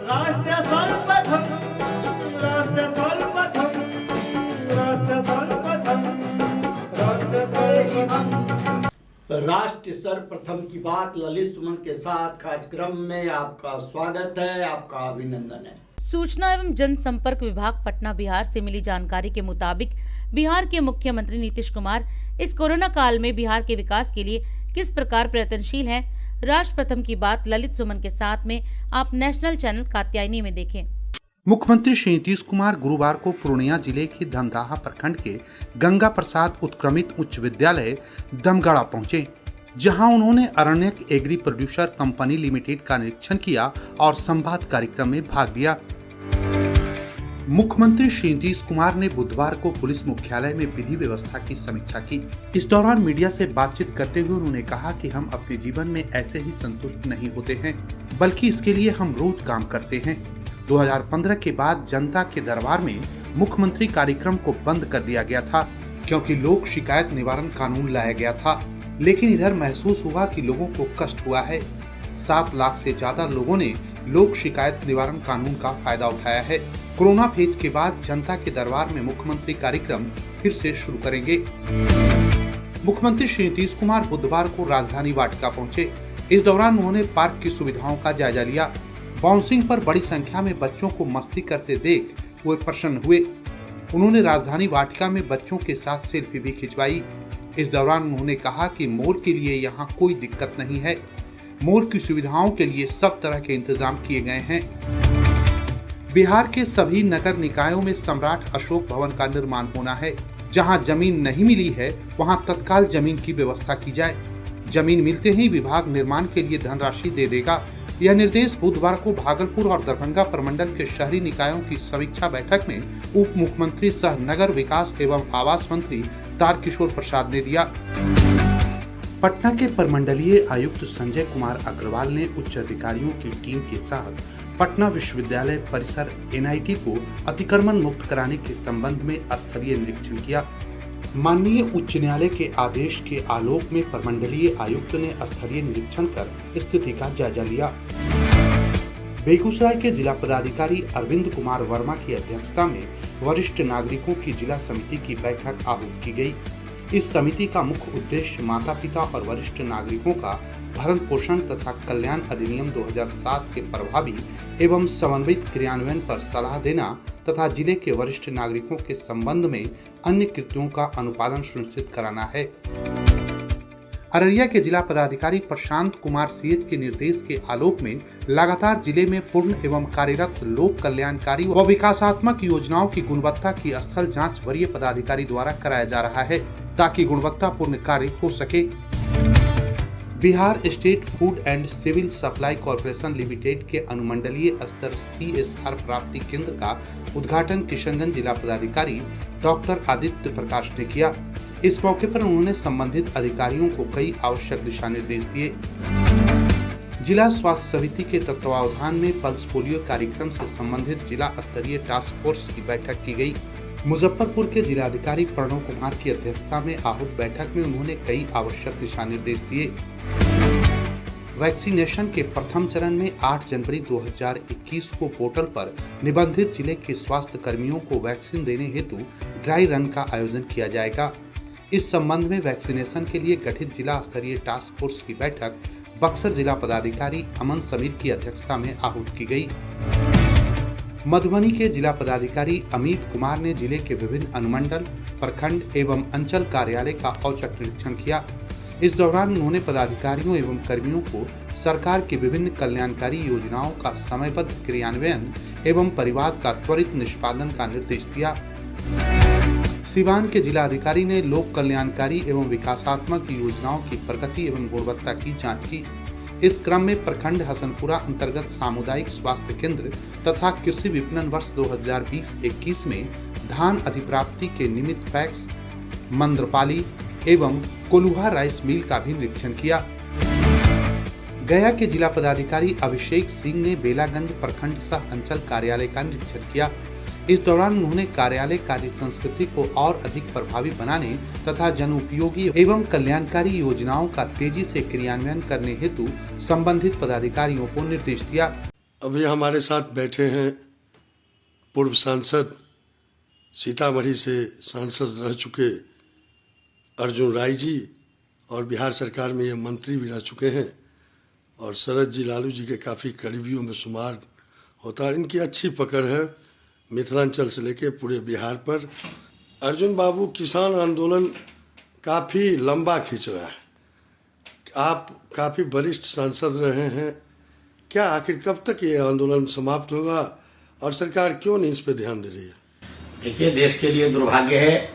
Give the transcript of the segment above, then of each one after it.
राष्ट्र सर्वप्रथम राष्ट्र सर्वप्रथम राष्ट्र सर्वप्रथम राष्ट्र सर्वप्रथम। राष्ट्र सर्वप्रथम की बात ललित सुमन के साथ कार्यक्रम में आपका स्वागत है, आपका अभिनंदन है। सूचना एवं जनसंपर्क विभाग पटना बिहार से मिली जानकारी के मुताबिक बिहार के मुख्यमंत्री नीतीश कुमार इस कोरोना काल में बिहार के विकास के लिए किस प्रकार प्रयत्नशील हैं। राष्ट्र प्रथम की बात ललित सुमन के साथ में आप नेशनल चैनल कात्यायनी में देखें। मुख्यमंत्री श्री नीतीश कुमार गुरुवार को पूर्णिया जिले के धमदाहा प्रखंड के गंगा प्रसाद उत्क्रमित उच्च विद्यालय दमगढ़ा पहुंचे, जहां उन्होंने Aranyak agri producer company limited का निरीक्षण किया और संवाद कार्यक्रम में भाग लिया। मुख्यमंत्री श्री नीतीश कुमार ने बुधवार को पुलिस मुख्यालय में विधि व्यवस्था की समीक्षा की। इस दौरान मीडिया से बातचीत करते हुए उन्होंने कहा कि हम अपने जीवन में ऐसे ही संतुष्ट नहीं होते हैं, बल्कि इसके लिए हम रोज काम करते हैं। 2015 के बाद जनता के दरबार में मुख्यमंत्री कार्यक्रम को बंद कर दिया गया था, क्योंकि लोक शिकायत निवारण कानून लाया गया था। लेकिन इधर महसूस हुआ कि लोगों को कष्ट हुआ है। 7 लाख से ज्यादा लोगों ने लोक शिकायत निवारण कानून का फायदा उठाया है। कोरोना फेज के बाद जनता के दरबार में मुख्यमंत्री कार्यक्रम फिर से शुरू करेंगे। मुख्यमंत्री श्री नीतीश कुमार बुधवार को राजधानी वाटिका पहुंचे। इस दौरान उन्होंने पार्क की सुविधाओं का जायजा लिया। बाउंसिंग पर बड़ी संख्या में बच्चों को मस्ती करते देख वो प्रसन्न हुए। उन्होंने राजधानी वाटिका में बच्चों के साथ सेल्फी भी खिंचवाई। इस दौरान उन्होंने कहा कि मोर के लिए यहाँ कोई दिक्कत नहीं है। मोर की सुविधाओं के लिए सब तरह के इंतजाम किए गए हैं। बिहार के सभी नगर निकायों में सम्राट अशोक भवन का निर्माण होना है। जहां जमीन नहीं मिली है वहां तत्काल जमीन की व्यवस्था की जाए। जमीन मिलते ही विभाग निर्माण के लिए धनराशि दे देगा। यह निर्देश बुधवार को भागलपुर और दरभंगा प्रमंडल के शहरी निकायों की समीक्षा बैठक में उप मुख्यमंत्री सह नगर विकास एवं आवास मंत्री तारकिशोर प्रसाद ने दिया। पटना के प्रमंडलीय आयुक्त संजय कुमार अग्रवाल ने उच्च अधिकारियों की टीम के साथ पटना विश्वविद्यालय परिसर NIT को अतिक्रमण मुक्त कराने के संबंध में स्थलीय निरीक्षण किया। माननीय उच्च न्यायालय के आदेश के आलोक में प्रमंडलीय आयुक्त ने स्थलीय निरीक्षण कर स्थिति का जायजा लिया। बेगूसराय के जिला पदाधिकारी अरविंद कुमार वर्मा की अध्यक्षता में वरिष्ठ नागरिकों की जिला समिति की बैठक आहूत की गई। इस समिति का मुख्य उद्देश्य माता पिता और वरिष्ठ नागरिकों का भरण पोषण तथा कल्याण अधिनियम 2007 के प्रभावी एवं समन्वित क्रियान्वयन पर सलाह देना तथा जिले के वरिष्ठ नागरिकों के संबंध में अन्य कृत्यों का अनुपालन सुनिश्चित कराना है। अररिया के जिला पदाधिकारी प्रशांत कुमार CH के निर्देश के आलोक में लगातार जिले में पूर्ण एवं कार्यरत लोक कल्याणकारी व विकासात्मक योजनाओं की गुणवत्ता की स्थल जांच वरीय पदाधिकारी द्वारा कराया जा रहा है, ताकि गुणवत्तापूर्ण कार्य हो सके। Bihar state food and civil supply corporation limited के अनुमंडलीय स्तर CSR प्राप्ति केंद्र का उद्घाटन किशनगंज जिला पदाधिकारी डॉक्टर आदित्य प्रकाश ने किया। इस मौके पर उन्होंने संबंधित अधिकारियों को कई आवश्यक दिशा निर्देश दिए। जिला स्वास्थ्य समिति के तत्वावधान में पल्स पोलियो कार्यक्रम से संबंधित जिला स्तरीय टास्क फोर्स की बैठक की गई। मुजफ्फरपुर के जिलाधिकारी प्रणव कुमार की अध्यक्षता में आहूत बैठक में उन्होंने कई आवश्यक दिशा निर्देश दिए। वैक्सीनेशन के प्रथम चरण में 8 जनवरी 2021 को पोर्टल पर निबंधित जिले के स्वास्थ्य कर्मियों को वैक्सीन देने हेतु ड्राई रन का आयोजन किया जाएगा। इस संबंध में वैक्सीनेशन के लिए गठित जिला स्तरीय टास्क फोर्स की बैठक बक्सर जिला पदाधिकारी अमन समीर की अध्यक्षता में आहूत की गई। मधुबनी के जिला पदाधिकारी अमित कुमार ने जिले के विभिन्न अनुमंडल, प्रखंड एवं अंचल कार्यालय का औचक निरीक्षण किया। इस दौरान उन्होंने पदाधिकारियों एवं कर्मियों को सरकार की विभिन्न कल्याणकारी योजनाओं का समयबद्ध क्रियान्वयन एवं परिवाद का त्वरित निष्पादन का निर्देश दिया। सिवान के जिला अधिकारी ने लोक कल्याणकारी एवं विकासात्मक योजनाओं की प्रगति एवं गुणवत्ता की जांच की। इस क्रम में प्रखंड हसनपुरा अंतर्गत सामुदायिक स्वास्थ्य केंद्र तथा कृषि विपणन वर्ष 2020-21 में धान अधिप्राप्ति के निमित्त पैक्स, मंद्रपाली एवं कोलुहा राइस मिल का भी निरीक्षण किया। गया के जिला पदाधिकारी अभिषेक सिंह ने बेलागंज प्रखंड सह अंचल कार्यालय का निरीक्षण किया। इस दौरान उन्होंने कार्यालय कार्य संस्कृति को और अधिक प्रभावी बनाने तथा जनोपयोगी एवं कल्याणकारी योजनाओं का तेजी से क्रियान्वयन करने हेतु संबंधित पदाधिकारियों को निर्देश दिया। अभी हमारे साथ बैठे हैं पूर्व सांसद, सीतामढ़ी से सांसद रह चुके अर्जुन राय जी, और बिहार सरकार में ये मंत्री भी रह चुके हैं, और शरद जी लालू जी के काफ़ी करीबियों में शुमार होता है। इनकी अच्छी पकड़ है मिथिलांचल से लेके पूरे बिहार पर। अर्जुन बाबू, किसान आंदोलन काफ़ी लंबा खींच रहा है। आप काफ़ी वरिष्ठ सांसद रहे हैं, क्या आखिर कब तक ये आंदोलन समाप्त होगा और सरकार क्यों नहीं इस पर ध्यान दे रही है? देखिए, देश के लिए दुर्भाग्य है,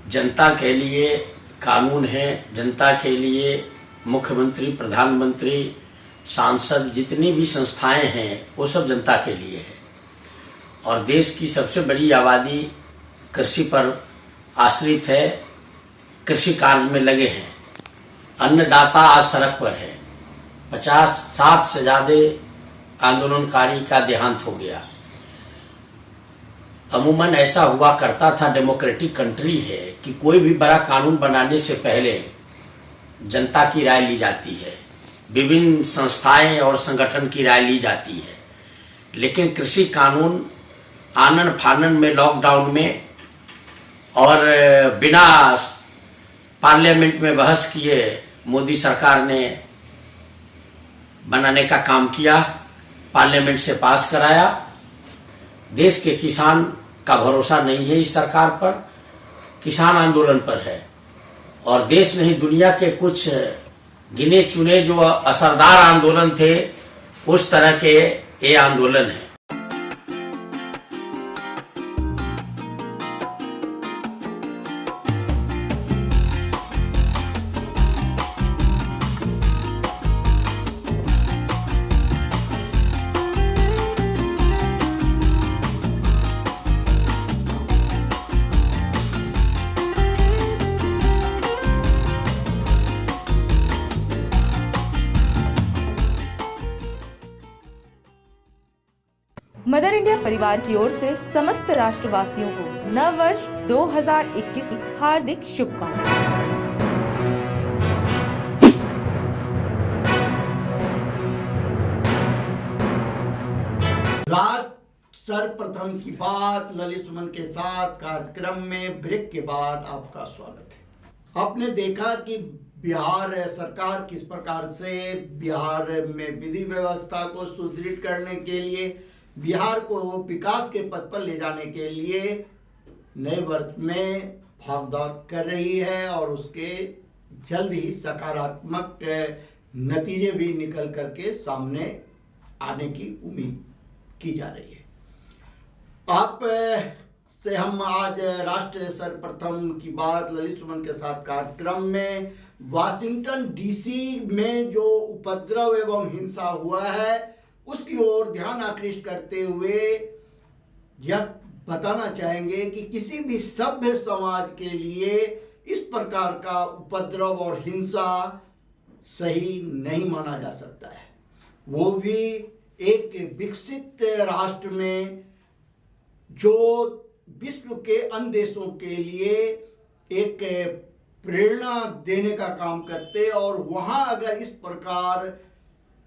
जनता के लिए कानून है, जनता के लिए मुख्यमंत्री, प्रधानमंत्री, सांसद, जितनी भी संस्थाएं हैं वो सब जनता के लिए है। और देश की सबसे बड़ी आबादी कृषि पर आश्रित है, कृषि कार्य में लगे हैं। अन्नदाता आज सड़क पर है। 50-60 से ज़्यादा आंदोलनकारी का देहांत हो गया। अमूमन ऐसा हुआ करता था, डेमोक्रेटिक कंट्री है, कि कोई भी बड़ा कानून बनाने से पहले जनता की राय ली जाती है, विभिन्न संस्थाएं और संगठन की राय ली जाती है। लेकिन कृषि कानून आनन फानन में, लॉकडाउन में और बिना पार्लियामेंट में बहस किए मोदी सरकार ने बनाने का काम किया, पार्लियामेंट से पास कराया। देश के किसान का भरोसा नहीं है इस सरकार पर, किसान आंदोलन पर है। और देश नहीं, दुनिया के कुछ गिने चुने जो असरदार आंदोलन थे, उस तरह के ये आंदोलन है। मदर इंडिया परिवार की ओर से समस्त राष्ट्रवासियों को नव वर्ष 2021 की हार्दिक शुभकामनाएं। राष्ट्र सर्वप्रथम की बात ललित सुमन के साथ कार्यक्रम में ब्रेक के बाद आपका स्वागत है। आपने देखा कि बिहार सरकार किस प्रकार से बिहार में विधि व्यवस्था को सुदृढ़ करने के लिए, बिहार को विकास के पथ पर ले जाने के लिए नए वर्ष में भागदौड़ कर रही है, और उसके जल्द ही सकारात्मक नतीजे भी निकल करके सामने आने की उम्मीद की जा रही है। आप से हम आज राष्ट्र सर्वप्रथम की बात ललित सुमन के साथ कार्यक्रम में वाशिंगटन डीसी में जो उपद्रव एवं हिंसा हुआ है उसकी ओर ध्यान आकृष्ट करते हुए यह बताना चाहेंगे कि किसी भी सभ्य समाज के लिए इस प्रकार का उपद्रव और हिंसा सही नहीं माना जा सकता है, वो भी एक विकसित राष्ट्र में जो विश्व के अन्य देशों के लिए एक प्रेरणा देने का काम करते, और वहाँ अगर इस प्रकार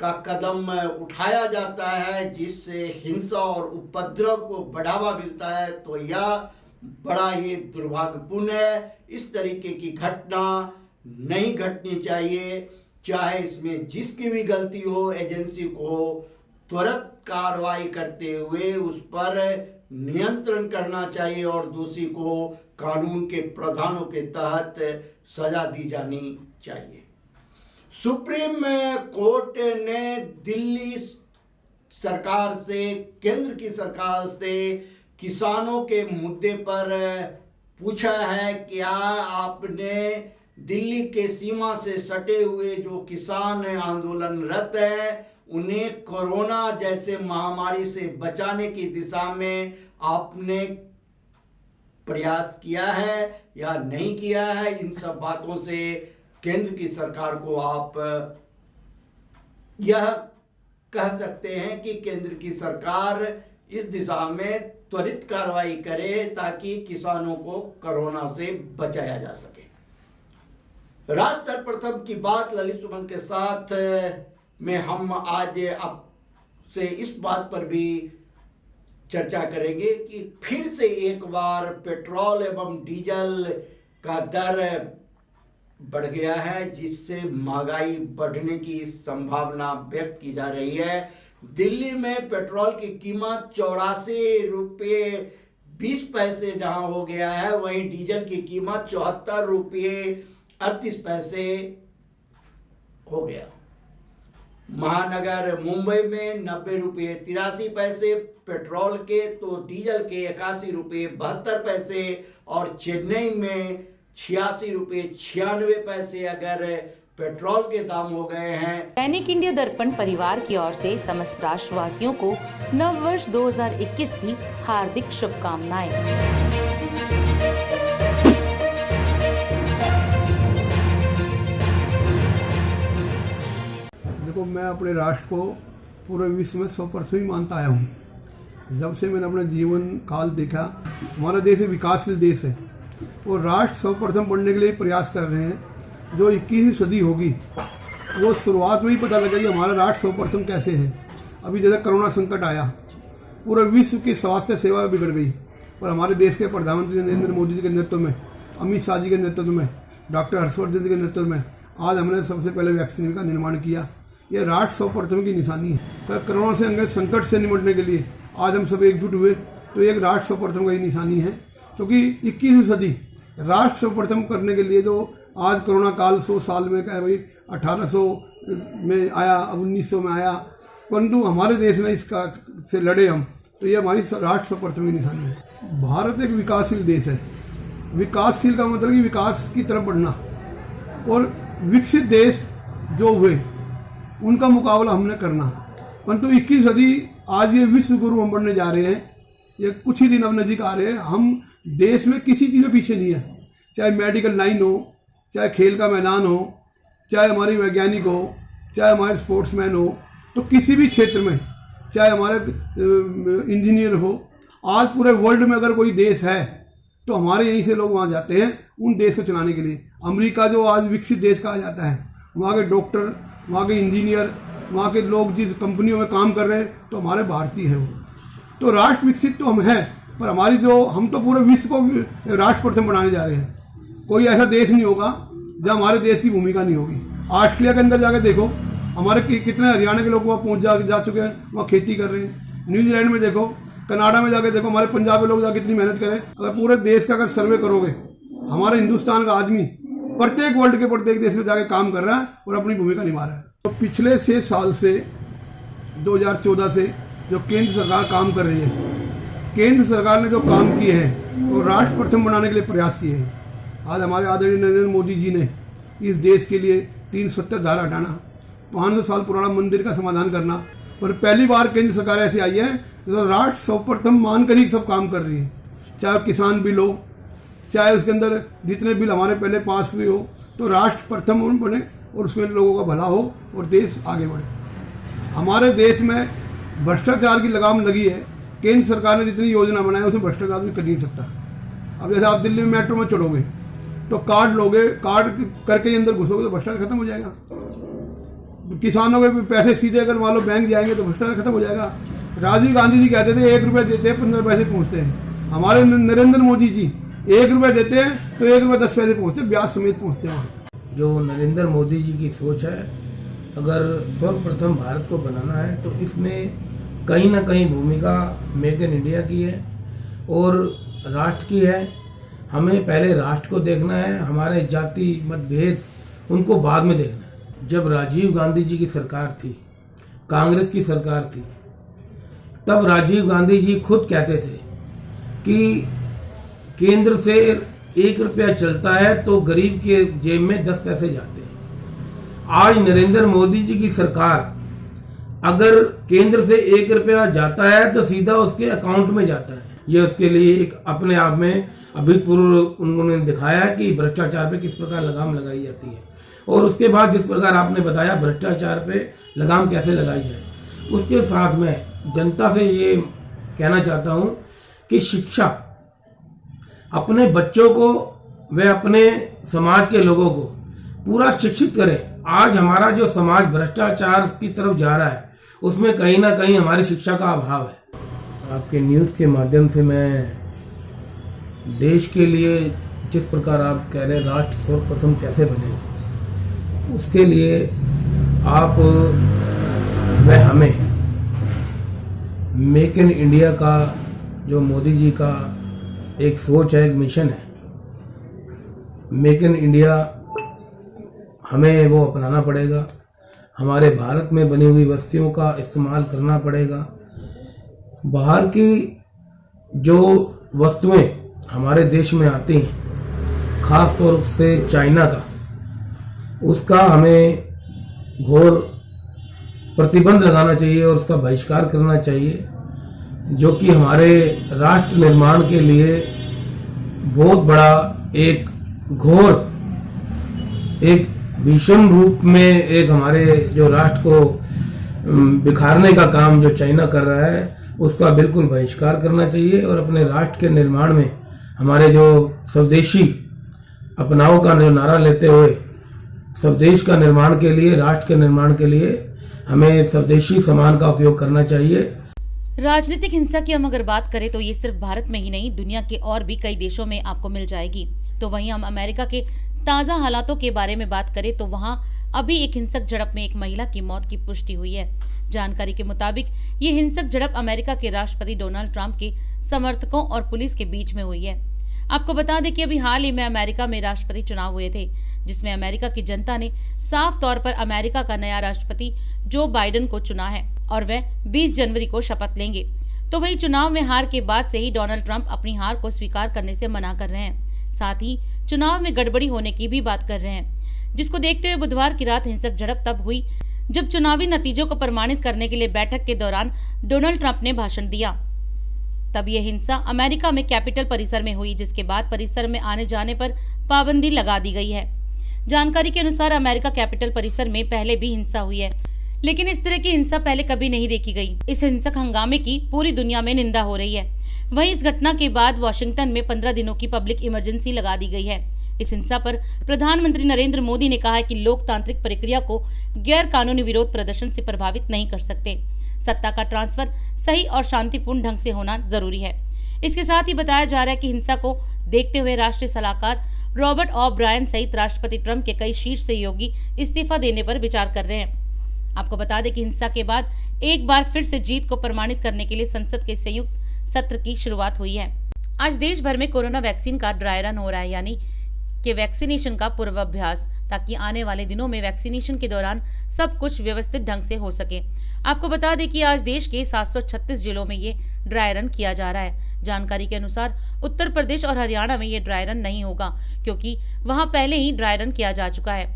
का कदम उठाया जाता है जिससे हिंसा और उपद्रव को बढ़ावा मिलता है, तो यह बड़ा ही दुर्भाग्यपूर्ण है। इस तरीके की घटना नहीं घटनी चाहिए। चाहे इसमें जिसकी भी गलती हो, एजेंसी को त्वरित कार्रवाई करते हुए उस पर नियंत्रण करना चाहिए और दोषी को कानून के प्रावधानों के तहत सजा दी जानी चाहिए। सुप्रीम कोर्ट ने दिल्ली सरकार से, केंद्र की सरकार से किसानों के मुद्दे पर पूछा है, क्या आपने दिल्ली के सीमा से सटे हुए जो किसान आंदोलनरत हैं उन्हें कोरोना जैसे महामारी से बचाने की दिशा में आपने प्रयास किया है या नहीं किया है? इन सब बातों से केंद्र की सरकार को आप यह कह सकते हैं कि केंद्र की सरकार इस दिशा में त्वरित कार्रवाई करे ताकि किसानों को कोरोना से बचाया जा सके। राष्ट्र सर्वप्रथम की बात ललित सुमन के साथ में हम आज आप से इस बात पर भी चर्चा करेंगे कि फिर से एक बार पेट्रोल एवं डीजल का दर बढ़ गया है, जिससे महंगाई बढ़ने की संभावना व्यक्त की जा रही है। दिल्ली में पेट्रोल की कीमत 84 रुपये 20 पैसे जहां हो गया है, वहीं डीजल की कीमत 74 रुपये 38 पैसे हो गया। महानगर मुंबई में 90 रुपये 83 पैसे पेट्रोल के, तो डीजल के 81 रुपये 72 पैसे और चेन्नई में 86 रुपये 96 पैसे अगर पेट्रोल के दाम हो गए हैं। दैनिक इंडिया दर्पण परिवार की ओर से समस्त राष्ट्रवासियों को नव वर्ष 2021 की हार्दिक शुभकामनाएं। देखो, मैं अपने राष्ट्र को पूरे विश्व में सर्वप्रथम ही मानता आया हूँ। जब से मैंने अपना जीवन काल देखा, हमारा देश एक विकासशील देश है और राष्ट्र सर्वप्रथम बनने के लिए प्रयास कर रहे हैं। जो 21वीं सदी होगी वो शुरुआत में ही पता लगेगा कि हमारा राष्ट्र सर्वप्रथम कैसे है। अभी जैसे कोरोना संकट आया, पूरे विश्व की स्वास्थ्य सेवा बिगड़ गई, पर हमारे देश के प्रधानमंत्री नरेंद्र मोदी जी के नेतृत्व में, अमित शाह जी के नेतृत्व में, डॉक्टर हर्षवर्धन जी के नेतृत्व में आज हमने सबसे पहले वैक्सीन का निर्माण किया। यह राष्ट्र सर्वप्रथम की निशानी है। कोरोना से अंगे संकट से निपटने के लिए आज हम सब एकजुट हुए, तो एक राष्ट्र सर्वप्रथम का ही निशानी है। क्योंकि 21वीं सदी राष्ट्र सर्वप्रथम करने के लिए जो आज कोरोना काल 100 साल में क्या है भाई, 1800 में आया, अब 1900 में आया, परंतु हमारे देश ने इसका से लड़े हम, तो ये हमारी राष्ट्र सर्वप्रथम की निशानी है। भारत एक विकासशील देश है। विकासशील का मतलब कि विकास की तरफ बढ़ना, और विकसित देश जो हुए उनका मुकाबला हमने करना। परंतु 21वीं सदी आज ये विश्व गुरु हम बनने जा रहे हैं। ये कुछ ही दिन अब नजीक आ रहे हैं। हम देश में किसी चीज़ में पीछे नहीं है, चाहे मेडिकल लाइन हो, चाहे खेल का मैदान हो, चाहे हमारी वैज्ञानिक हो, चाहे हमारे स्पोर्ट्समैन हो, तो किसी भी क्षेत्र में, चाहे हमारे इंजीनियर हो, आज पूरे वर्ल्ड में अगर कोई देश है तो हमारे यहीं से लोग वहाँ जाते हैं उन देश को चलाने के लिए। अमेरिका जो आज विकसित देश कहा जाता है, वहाँ के डॉक्टर, वहाँ के इंजीनियर, वहाँ के लोग जिस कंपनियों में काम कर रहे हैं, तो हमारे भारतीय हैं वो। तो राष्ट्र विकसित तो हम हैं, पर हमारी जो, हम तो पूरे विश्व को राष्ट्र प्रथम बनाने जा रहे हैं। कोई ऐसा देश नहीं होगा जहाँ हमारे देश की भूमिका नहीं होगी। ऑस्ट्रेलिया के अंदर जाकर देखो, हमारे कितने हरियाणा के लोग वहाँ पहुँच जा चुके हैं, वहाँ खेती कर रहे हैं। न्यूजीलैंड में देखो, कनाडा में जाकर देखो, हमारे पंजाब के लोग जाकर कितनी मेहनत करें। अगर पूरे देश का अगर सर्वे करोगे, हमारे हिंदुस्तान का आदमी प्रत्येक वर्ल्ड के प्रत्येक देश में जाकर काम कर रहा है और अपनी भूमिका निभा रहा है। तो पिछले 6 साल से 2014 से जो केंद्र सरकार काम कर रही है, केंद्र सरकार ने जो काम किए हैं वो राष्ट्र प्रथम बनाने के लिए प्रयास किए हैं। आज हमारे आदरणीय नरेंद्र मोदी जी ने इस देश के लिए 370 धारा हटाना, 500 साल पुराना मंदिर का समाधान करना, पर पहली बार केंद्र सरकार ऐसी आई है जो राष्ट्र सर्वप्रथम मानकर ही सब काम कर रही है। चाहे किसान बिल हो, चाहे उसके अंदर जितने बिल हमारे पहले पास हुए हो, तो राष्ट्र प्रथम बने और उसमें लोगों का भला हो और देश आगे बढ़े। हमारे देश में भ्रष्टाचार की लगाम लगी है। केंद्र सरकार ने जितनी योजना बनाई उसमें भ्रष्टाचार भी कर नहीं सकता। अब जैसे आप दिल्ली में मेट्रो में चढ़ोगे तो कार्ड लोगे, कार्ड करके अंदर घुसोगे तो भ्रष्टाचार खत्म हो जाएगा। किसानों के पैसे सीधे अगर मान लो बैंक जाएंगे तो भ्रष्टाचार खत्म हो जाएगा। राजीव गांधी जी कहते थे 1 रुपया देते हैं 15 पैसे पहुँचते हैं। हमारे नरेंद्र मोदी जी 1 रुपया देते हैं तो 1 रुपया 10 पैसे पहुँचते हैं, ब्याज समेत पहुँचते हैं। जो नरेंद्र मोदी जी की सोच है, अगर सर्वप्रथम भारत को बनाना है तो इसमें कहीं ना कहीं भूमिका मेक इन इंडिया की है और राष्ट्र की है। हमें पहले राष्ट्र को देखना है, हमारे जाति मतभेद उनको बाद में देखना है। जब राजीव गांधी जी की सरकार थी, कांग्रेस की सरकार थी, तब राजीव गांधी जी खुद कहते थे कि केंद्र से 1 रुपया चलता है तो गरीब के जेब में 10 पैसे जाते हैं। आज नरेंद्र मोदी जी की सरकार, अगर केंद्र से 1 रुपया जाता है तो सीधा उसके अकाउंट में जाता है। ये उसके लिए एक अपने आप में अभूतपूर्व उन्होंने दिखाया कि भ्रष्टाचार पे किस प्रकार लगाम लगाई जाती है। और उसके बाद जिस प्रकार आपने बताया भ्रष्टाचार पे लगाम कैसे लगाई जाए, उसके साथ में जनता से ये कहना चाहता हूँ कि शिक्षा, अपने बच्चों को व अपने समाज के लोगों को पूरा शिक्षित करें। आज हमारा जो समाज भ्रष्टाचार की तरफ जा रहा है उसमें कहीं ना कहीं हमारी शिक्षा का अभाव है। आपके न्यूज़ के माध्यम से मैं देश के लिए जिस प्रकार आप कह रहे हैं राष्ट्र सर्वप्रथम कैसे बने, उसके लिए आप व हमें मेक इन इंडिया का जो मोदी जी का एक सोच है, एक मिशन है, मेक इन इंडिया हमें वो अपनाना पड़ेगा। हमारे भारत में बनी हुई वस्तुओं का इस्तेमाल करना पड़ेगा। बाहर की जो वस्तुएं हमारे देश में आती हैं, खास तौर से चाइना का, उसका हमें घोर प्रतिबंध लगाना चाहिए और उसका बहिष्कार करना चाहिए, जो कि हमारे राष्ट्र निर्माण के लिए बहुत बड़ा एक घोर, एक भीषण रूप में एक हमारे जो राष्ट्र को बिखारने का काम जो चाइना कर रहा है, उसका बिल्कुल बहिष्कार करना चाहिए और अपने राष्ट्र के निर्माण में हमारे जो स्वदेशी अपनाओं का जो नारा लेते हुए स्वदेश का निर्माण के लिए, राष्ट्र के निर्माण के लिए हमें स्वदेशी सामान का उपयोग करना चाहिए। राजनीतिक हिंसा की हम अगर बात करें तो ये सिर्फ भारत में ही नहीं, दुनिया के और भी कई देशों में आपको मिल जाएगी। तो वहीं हम अमेरिका के ताजा हालातों के बारे में बात करें तो वहां अभी एक हिंसक झड़प में एक महिला की मौत की पुष्टि हुई है। जानकारी के मुताबिक ये हिंसक झड़प अमेरिका के राष्ट्रपति डोनाल्ड ट्रंप के समर्थकों और पुलिस के बीच में हुई है। आपको बता दें कि अभी हाल ही में अमेरिका में राष्ट्रपति चुनाव हुए थे, जिसमें अमेरिका की जनता ने साफ तौर पर अमेरिका का नया राष्ट्रपति जो बाइडेन को चुना है और वह 20 जनवरी को शपथ लेंगे। तो वही चुनाव में हार के बाद से ही डोनाल्ड ट्रंप अपनी हार को स्वीकार करने से मना कर रहे हैं, साथ ही चुनाव में गड़बड़ी होने की भी बात कर रहे हैं, जिसको देखते हुए बुधवार की रात हिंसक झड़प तब हुई जब चुनावी नतीजों को प्रमाणित करने के लिए बैठक के दौरान डोनाल्ड ट्रंप ने भाषण दिया। तब यह हिंसा अमेरिका में कैपिटल परिसर में हुई, जिसके बाद परिसर में आने जाने पर पाबंदी लगा दी गई है। जानकारी के अनुसार अमेरिका कैपिटल परिसर में पहले भी हिंसा हुई है, लेकिन इस तरह की हिंसा पहले कभी नहीं देखी गई। इस हिंसक हंगामे की पूरी दुनिया में निंदा हो रही है। वहीं इस घटना के बाद वॉशिंगटन में 15 दिनों की पब्लिक इमरजेंसी लगा दी गई है। इस हिंसा पर प्रधानमंत्री नरेंद्र मोदी ने कहा है कि लोकतांत्रिक प्रक्रिया को गैर कानूनी विरोध प्रदर्शन से प्रभावित नहीं कर सकते। सत्ता का ट्रांसफर सही और शांतिपूर्ण ढंग से होना जरूरी है। इसके साथ ही बताया जा रहा है कि हिंसा को देखते हुए राष्ट्रीय सलाहकार रॉबर्ट ऑब्रायन सहित राष्ट्रपति ट्रंप के कई शीर्ष सहयोगी इस्तीफा देने पर विचार कर रहे हैं। आपको बता दें कि हिंसा के बाद एक बार फिर से जीत को प्रमाणित करने के लिए संसद के संयुक्त सत्र की शुरुआत हुई है। आज देश भर में कोरोना वैक्सीन का ड्राई रन हो रहा है, यानी कि वैक्सीनेशन का पूर्वाभ्यास, ताकि आने वाले दिनों में वैक्सीनेशन के दौरान सब कुछ व्यवस्थित ढंग से हो सके। आपको बता दें कि आज देश के 736 जिलों में ये ड्राई रन किया जा रहा है। जानकारी के अनुसार उत्तर प्रदेश और हरियाणा में ये ड्राई रन नहीं होगा, क्योंकि वहां पहले ही ड्राई रन किया जा चुका है।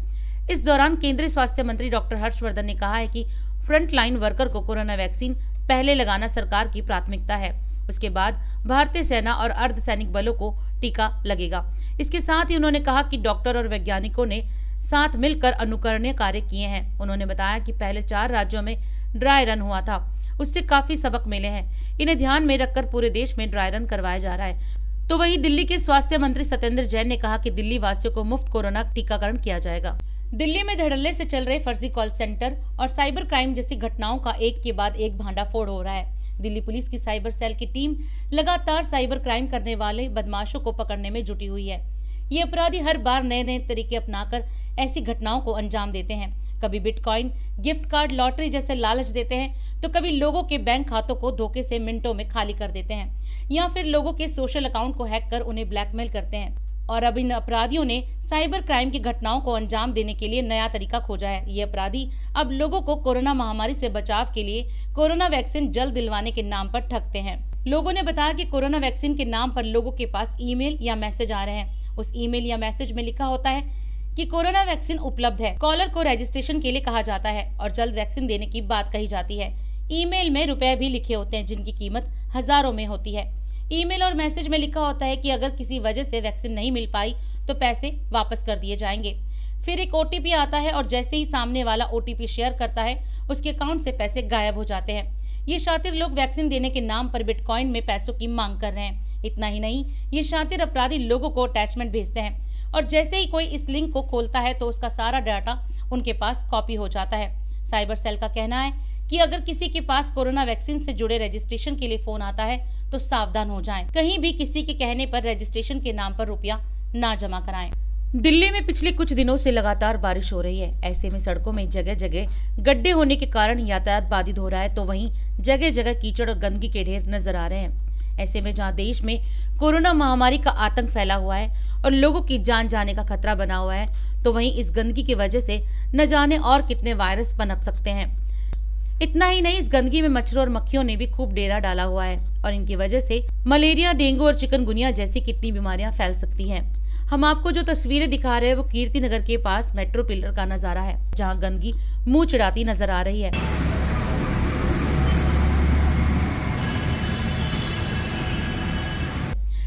इस दौरान केंद्रीय स्वास्थ्य मंत्री डॉक्टर हर्षवर्धन ने कहा है कि फ्रंट लाइन वर्कर को कोरोना वैक्सीन पहले लगाना सरकार की प्राथमिकता है। उसके बाद भारतीय सेना और अर्धसैनिक बलों को टीका लगेगा। इसके साथ ही उन्होंने कहा कि डॉक्टर और वैज्ञानिकों ने साथ मिलकर अनुकरणीय कार्य किए हैं। उन्होंने बताया कि पहले 4 राज्यों में ड्राई रन हुआ था, उससे काफी सबक मिले हैं। इन्हें ध्यान में रखकर पूरे देश में ड्राई रन करवाया जा रहा है। तो वहीं दिल्ली के स्वास्थ्य मंत्री सत्येंद्र जैन ने कहा कि दिल्ली वासियों को मुफ्त कोरोना टीकाकरण किया जाएगा। दिल्ली में धड़ल्ले से चल रहे फर्जी कॉल सेंटर और साइबर क्राइम जैसी घटनाओं का एक के बाद एक भांडाफोड़ हो रहा है। दिल्ली पुलिस की साइबर सेल की टीम लगातार साइबर क्राइम करने वाले बदमाशों को पकड़ने में जुटी हुई है। ये अपराधी हर बार नए नए तरीके अपनाकर ऐसी घटनाओं को अंजाम देते हैं। कभी बिटकॉइन, गिफ्ट कार्ड, लॉटरी जैसे लालच देते हैं, तो कभी लोगों के बैंक खातों को धोखे से मिनटों में खाली कर देते हैं, या फिर लोगों के सोशल अकाउंट को हैक कर उन्हें ब्लैकमेल करते हैं। और अब इन अपराधियों ने साइबर क्राइम की घटनाओं को अंजाम देने के लिए नया तरीका खोजा है। ये अपराधी अब लोगों को कोरोना महामारी से बचाव के लिए कोरोना वैक्सीन जल्द दिलवाने के नाम पर ठगते हैं। लोगों ने बताया कि कोरोना वैक्सीन के नाम पर लोगों के पास ईमेल या मैसेज आ रहे हैं। उस ईमेल या मैसेज में लिखा होता है कि कोरोना वैक्सीन उपलब्ध है। कॉलर को रजिस्ट्रेशन के लिए कहा जाता है और जल्द वैक्सीन देने की बात कही जाती है। ईमेल में रुपए भी लिखे होते हैं, जिनकी कीमत हजारों में होती है। ईमेल और मैसेज में लिखा होता है कि अगर किसी वजह से वैक्सीन नहीं मिल पाई तो पैसे वापस कर दिए जाएंगे। फिर एक ओटीपी आता है और जैसे ही सामने वाला ओटीपी शेयर करता है, उसके अकाउंट से पैसे गायब हो जाते हैं। ये शातिर लोग वैक्सीन देने के नाम पर बिटकॉइन में पैसों की मांग कर रहे हैं। इतना ही नहीं, ये शातिर अपराधी लोगों को अटैचमेंट भेजते हैं और जैसे ही कोई इस लिंक को खोलता है तो उसका सारा डाटा उनके पास कॉपी हो जाता है। साइबर सेल का कहना है कि अगर किसी के पास कोरोना वैक्सीन से जुड़े रजिस्ट्रेशन के लिए फोन आता है तो सावधान हो जाएं। कहीं भी किसी के कहने पर रजिस्ट्रेशन के नाम पर रुपया ना जमा कराएं। दिल्ली में पिछले कुछ दिनों से लगातार बारिश हो रही है। ऐसे में सड़कों में जगह जगह गड्ढे होने के कारण यातायात बाधित हो रहा है, तो वहीं जगह जगह कीचड़ और गंदगी के ढेर नजर आ रहे हैं। ऐसे में जहां देश में कोरोना महामारी का आतंक फैला हुआ है और लोगों की जान जाने का खतरा बना हुआ है, तो वहीं इस गंदगी की वजह से न जाने और कितने वायरस पनप सकते हैं। इतना ही नहीं, इस गंदगी में मच्छरों और मक्खियों ने भी खूब डेरा डाला हुआ है और इनकी वजह से मलेरिया, डेंगू और चिकनगुनिया जैसी कितनी बीमारियां फैल सकती हैं। हम आपको जो तस्वीरें दिखा रहे हैं वो कीर्ति नगर के पास मेट्रो पिलर का नजारा है, जहां गंदगी मुंह चिढ़ाती नजर आ रही है।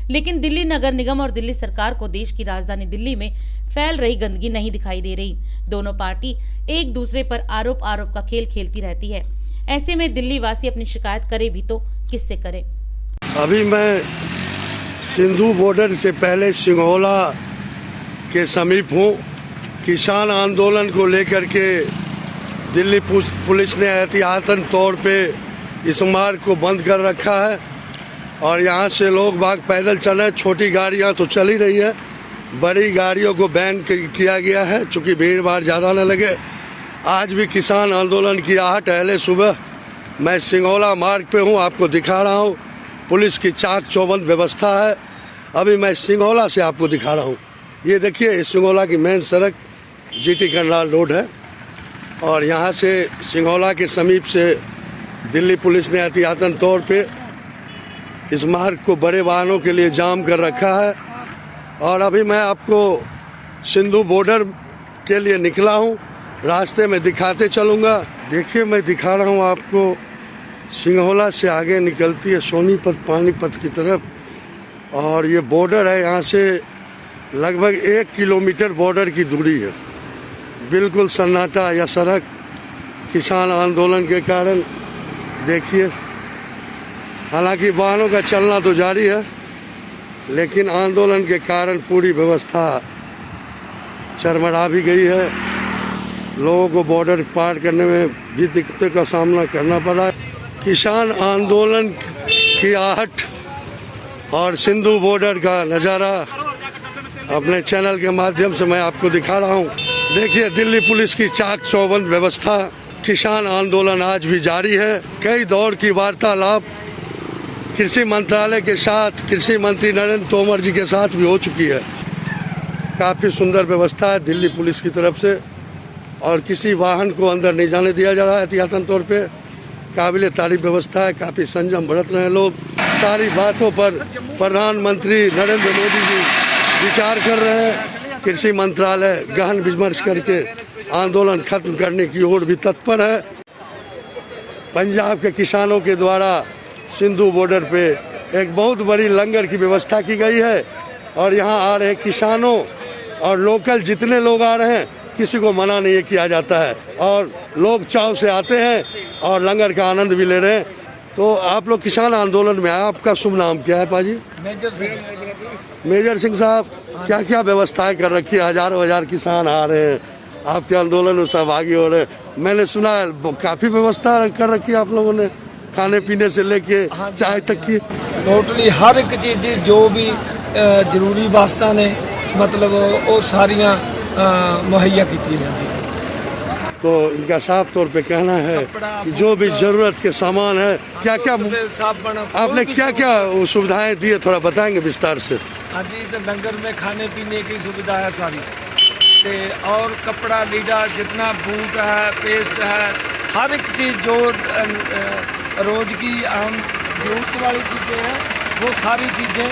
लेकिन दिल्ली नगर निगम और दिल्ली सरकार को देश की राजधानी दिल्ली में फैल रही गंदगी नहीं दिखाई दे रही। दोनों पार्टी एक दूसरे पर आरोप का खेल खेलती रहती है। ऐसे में दिल्ली वासी अपनी शिकायत करे भी तो किससे करे। अभी मैं सिंधु बॉर्डर से पहले सिंगोला के समीप हूँ। किसान आंदोलन को लेकर के दिल्ली पुलिस ने एहतियातन तौर पे इस मार्ग को बंद कर रखा है और यहाँ से लोग बाग पैदल चले। छोटी गाड़ियाँ तो चल ही रही है, बड़ी गाड़ियों को बैन किया गया है चूँकि भीड़ भाड़ ज़्यादा न लगे। आज भी किसान आंदोलन की आहट अहले सुबह मैं सिंगोला मार्ग पे हूँ, आपको दिखा रहा हूँ। पुलिस की चाक चौबंद व्यवस्था है। अभी मैं सिंगोला से आपको दिखा रहा हूँ। ये देखिए, सिंगोला की मेन सड़क जीटी करनाल रोड है और यहाँ से सिंगोला के समीप से दिल्ली पुलिस ने एहतियातन तौर पे इस मार्ग को बड़े वाहनों के लिए जाम कर रखा है। और अभी मैं आपको सिंधु बॉर्डर के लिए निकला हूँ, रास्ते में दिखाते चलूँगा। देखिए, मैं दिखा रहा हूँ आपको, सिंगोला से आगे निकलती है सोनीपत पानीपत की तरफ और ये बॉर्डर है। यहाँ से लगभग 1 किलोमीटर बॉर्डर की दूरी है। बिल्कुल सन्नाटा या सड़क किसान आंदोलन के कारण। देखिए, हालांकि वाहनों का चलना तो जारी है लेकिन आंदोलन के कारण पूरी व्यवस्था चरमरा भी गई है। लोगों को बॉर्डर पार करने में भी दिक्कतों का सामना करना पड़ा। किसान आंदोलन की आहट और सिंधु बॉर्डर का नज़ारा अपने चैनल के माध्यम से मैं आपको दिखा रहा हूँ। देखिए, दिल्ली पुलिस की चाक चौबंद व्यवस्था। किसान आंदोलन आज भी जारी है। कई दौर की वार्तालाप कृषि मंत्रालय के साथ, कृषि मंत्री नरेंद्र तोमर जी के साथ भी हो चुकी है। काफ़ी सुंदर व्यवस्था है दिल्ली पुलिस की तरफ से और किसी वाहन को अंदर नहीं जाने दिया जा रहा है एहतियातन तौर पे। काबिल तारीफ व्यवस्था है, काफ़ी संयम बरत रहे हैं लोग। सारी बातों पर प्रधानमंत्री नरेंद्र मोदी जी विचार कर रहे हैं। कृषि मंत्रालय गहन विमर्श करके आंदोलन खत्म करने की ओर भी तत्पर है। पंजाब के किसानों के द्वारा सिंधु बॉर्डर पे एक बहुत बड़ी लंगर की व्यवस्था की गई है और यहाँ आ रहे किसानों और लोकल जितने लोग आ रहे हैं किसी को मना नहीं किया जाता है और लोग चाव से आते हैं और लंगर का आनंद भी ले रहे हैं। तो आप लोग किसान आंदोलन में आए, आपका शुभ नाम क्या है पाजी? मेजर सिंह साहब, क्या क्या व्यवस्थाएं कर रखी है? हजार किसान आ रहे हैं, आपके आंदोलन में सहभागी हो रहे हैं। मैंने सुना है काफ़ी व्यवस्था कर रखी है आप लोगों ने, खाने पीने से लेके चाय तक की। टोटली हर एक चीज़ जो भी जरूरी वास्ता ने मतलब वो सारियां मुहैया की जाती है। तो इनका साफ तौर पे कहना है कि जो भी जरूरत के सामान है, क्या क्या आपने क्या क्या सुविधाएं दी है, थोड़ा बताएंगे विस्तार से? हाँ जी, तो लंगर में खाने पीने की सुविधा है सारी, और कपड़ा लीड़ा जितना बूट है, पेस्ट है, हर एक चीज़ जो रोज की आम जरूरत वाली चीज़ें हैं वो सारी चीज़ें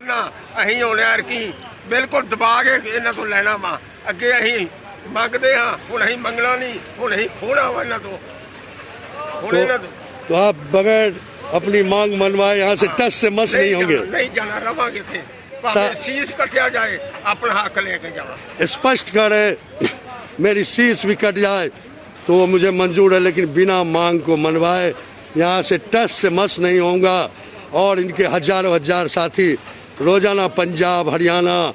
ना अहीं होने यार की बिल्कुल दबा के इन्हों तो लेना वा। अगे अहीं मंगते हाँ, हूँ अहीं मंगना नहीं, हूँ अहीं खोना वा इन्हों तो आप बगैर अपनी मांग मनवाए यहाँ से टस से मस नहीं होंगे? नहीं जाना, रवांगे थे। शीश कटिया जाए, अपना हक लेके जाना। स्पष्ट करे मेरी शीश भी कट जाए तो वो मुझे मंजूर है, लेकिन बिना मांग को मनवाए यहाँ से टस से मस नहीं होगा। और इनके हजारों हजार साथी रोजाना पंजाब, हरियाणा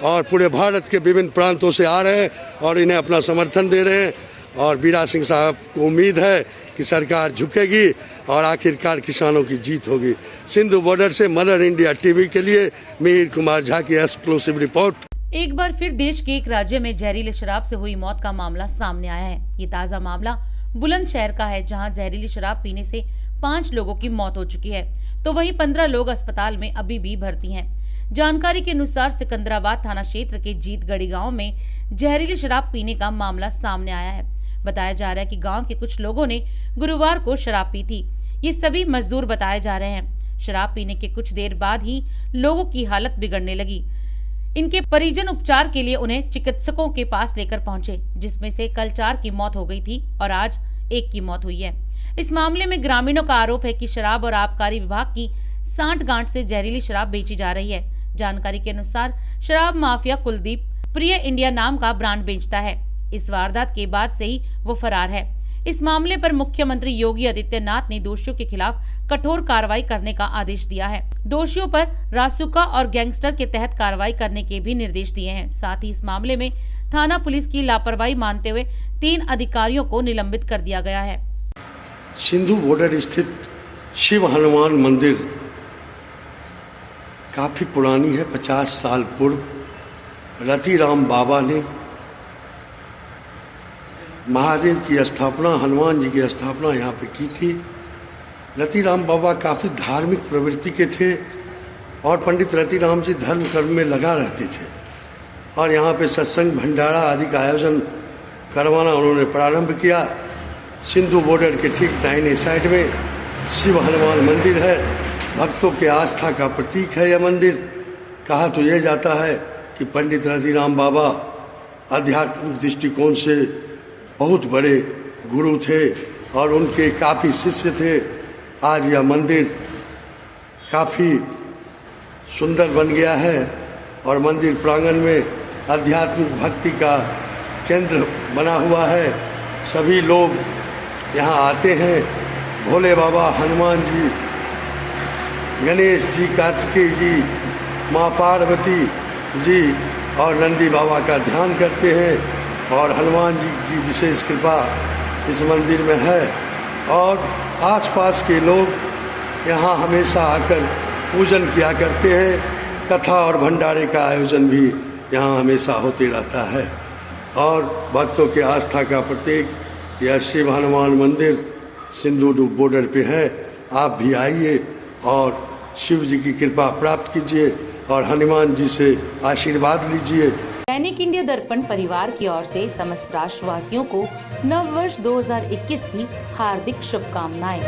और पूरे भारत के विभिन्न प्रांतों से आ रहे हैं और इन्हें अपना समर्थन दे रहे हैं। और बीरा सिंह साहब को उम्मीद है कि सरकार झुकेगी और आखिरकार किसानों की जीत होगी। सिंधु बॉर्डर से मदर इंडिया टीवी के लिए मिहिर कुमार झा की एक्सक्लूसिव रिपोर्ट। एक बार फिर देश के एक राज्य में जहरीली शराब से हुई मौत का मामला सामने आया है। ये ताजा मामला बुलंदशहर का है, जहां जहरीली शराब पीने से 5 लोगों की मौत हो चुकी है, तो वहीं 15 लोग अस्पताल में अभी भी भर्ती हैं। जानकारी के अनुसार सिकंदराबाद थाना क्षेत्र के जीतगढ़ी गांव में जहरीली शराब पीने का मामला सामने आया है। बताया जा रहा है कि गांव के कुछ लोगों ने गुरुवार को शराब पी थी। ये सभी मजदूर बताए जा रहे हैं। शराब पीने के कुछ देर बाद ही लोगों की हालत बिगड़ने लगी। इनके परिजन उपचार के लिए उन्हें चिकित्सकों के पास लेकर पहुंचे, जिसमें से कल 4 की मौत हो गई थी और आज 1 की मौत हुई है। इस मामले में ग्रामीणों का आरोप है कि शराब और आबकारी विभाग की सांठ-गांठ से जहरीली शराब बेची जा रही है। जानकारी के अनुसार शराब माफिया कुलदीप प्रिय इंडिया नाम का ब्रांड बेचता है। इस वारदात के बाद से ही वो फरार है। इस मामले पर मुख्यमंत्री योगी आदित्यनाथ ने दोषियों के खिलाफ कठोर कार्रवाई करने का आदेश दिया है। दोषियों पर रासुका और गैंगस्टर के तहत कार्रवाई करने के भी निर्देश दिए हैं। साथ ही इस मामले में थाना पुलिस की लापरवाही मानते हुए 3 अधिकारियों को निलंबित कर दिया गया है। सिंधु बॉर्डर स्थित शिव हनुमान मंदिर काफी पुरानी है। 50 साल पूर्व रतिराम बाबा ने महादेव की स्थापना, हनुमान जी की स्थापना यहाँ पे की थी। रतिराम बाबा काफ़ी धार्मिक प्रवृत्ति के थे और पंडित रतिराम जी धर्म कर्म में लगा रहते थे और यहाँ पे सत्संग भंडारा आदि का आयोजन करवाना उन्होंने प्रारंभ किया। सिंधु बॉर्डर के ठीक दाहिने साइड में शिव हनुमान मंदिर है। भक्तों के आस्था का प्रतीक है यह मंदिर। कहा तो यह जाता है कि पंडित रतिराम बाबा आध्यात्मिक दृष्टिकोण से बहुत बड़े गुरु थे और उनके काफ़ी शिष्य थे। आज यह मंदिर काफ़ी सुंदर बन गया है और मंदिर प्रांगण में आध्यात्मिक भक्ति का केंद्र बना हुआ है। सभी लोग यहाँ आते हैं। भोले बाबा, हनुमान जी, गणेश जी, कार्तिकेय जी, माँ पार्वती जी और नंदी बाबा का ध्यान करते हैं और हनुमान जी की विशेष कृपा इस मंदिर में है और आसपास के लोग यहाँ हमेशा आकर पूजन किया करते हैं। कथा और भंडारे का आयोजन भी यहाँ हमेशा होते रहता है और भक्तों के आस्था का प्रतीक यह शिव हनुमान मंदिर सिंधु बॉर्डर पे है। आप भी आइए और शिव जी की कृपा प्राप्त कीजिए और हनुमान जी से आशीर्वाद लीजिए। दैनिक इंडिया दर्पण परिवार की ओर से समस्त राष्ट्रवासियों को नव वर्ष 2021 की हार्दिक शुभकामनाएं।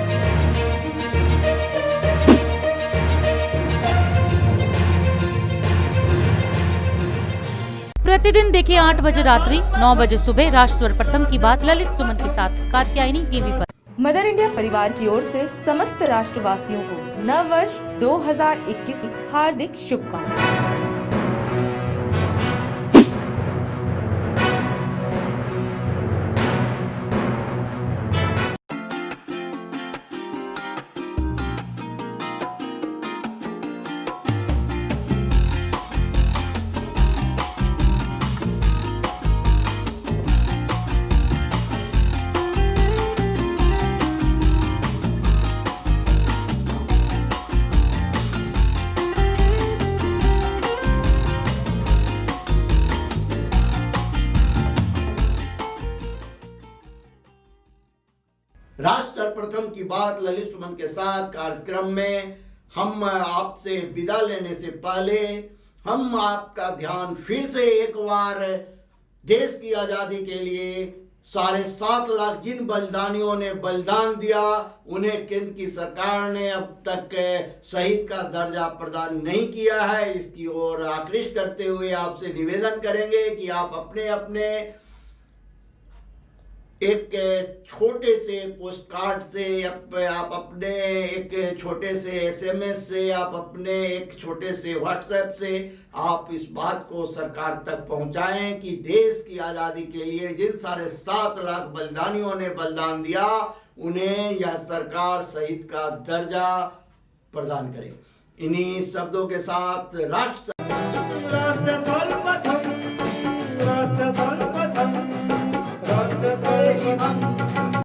प्रतिदिन देखिए 8 बजे रात्रि, 9 बजे सुबह राष्ट्र सर्वप्रथम की बात ललित सुमन के साथ कात्यायनी टीवी पर। मदर इंडिया परिवार की ओर से समस्त राष्ट्रवासियों को नव वर्ष 2021 की हार्दिक शुभकामनाएं। राष्ट्र सर्वप्रथम की बात ललित सुमन के साथ कार्यक्रम में हम आपसे विदा लेने से पहले हम आपका ध्यान फिर से एक बार देश की आज़ादी के लिए 7.5 लाख जिन बलिदानियों ने बलिदान दिया उन्हें केंद्र की सरकार ने अब तक शहीद का दर्जा प्रदान नहीं किया है। इसकी ओर आकृष्ट करते हुए आपसे निवेदन करेंगे कि आप अपने अपने एक छोटे से पोस्ट कार्ड से आप अपने एक छोटे से SMS से आप अपने एक छोटे से WhatsApp से आप इस बात को सरकार तक पहुंचाएं कि देश की आज़ादी के लिए जिन 7.5 लाख बलिदानियों ने बलिदान दिया उन्हें यह सरकार शहीद का दर्जा प्रदान करे। इन्हीं शब्दों के साथ राष्ट्र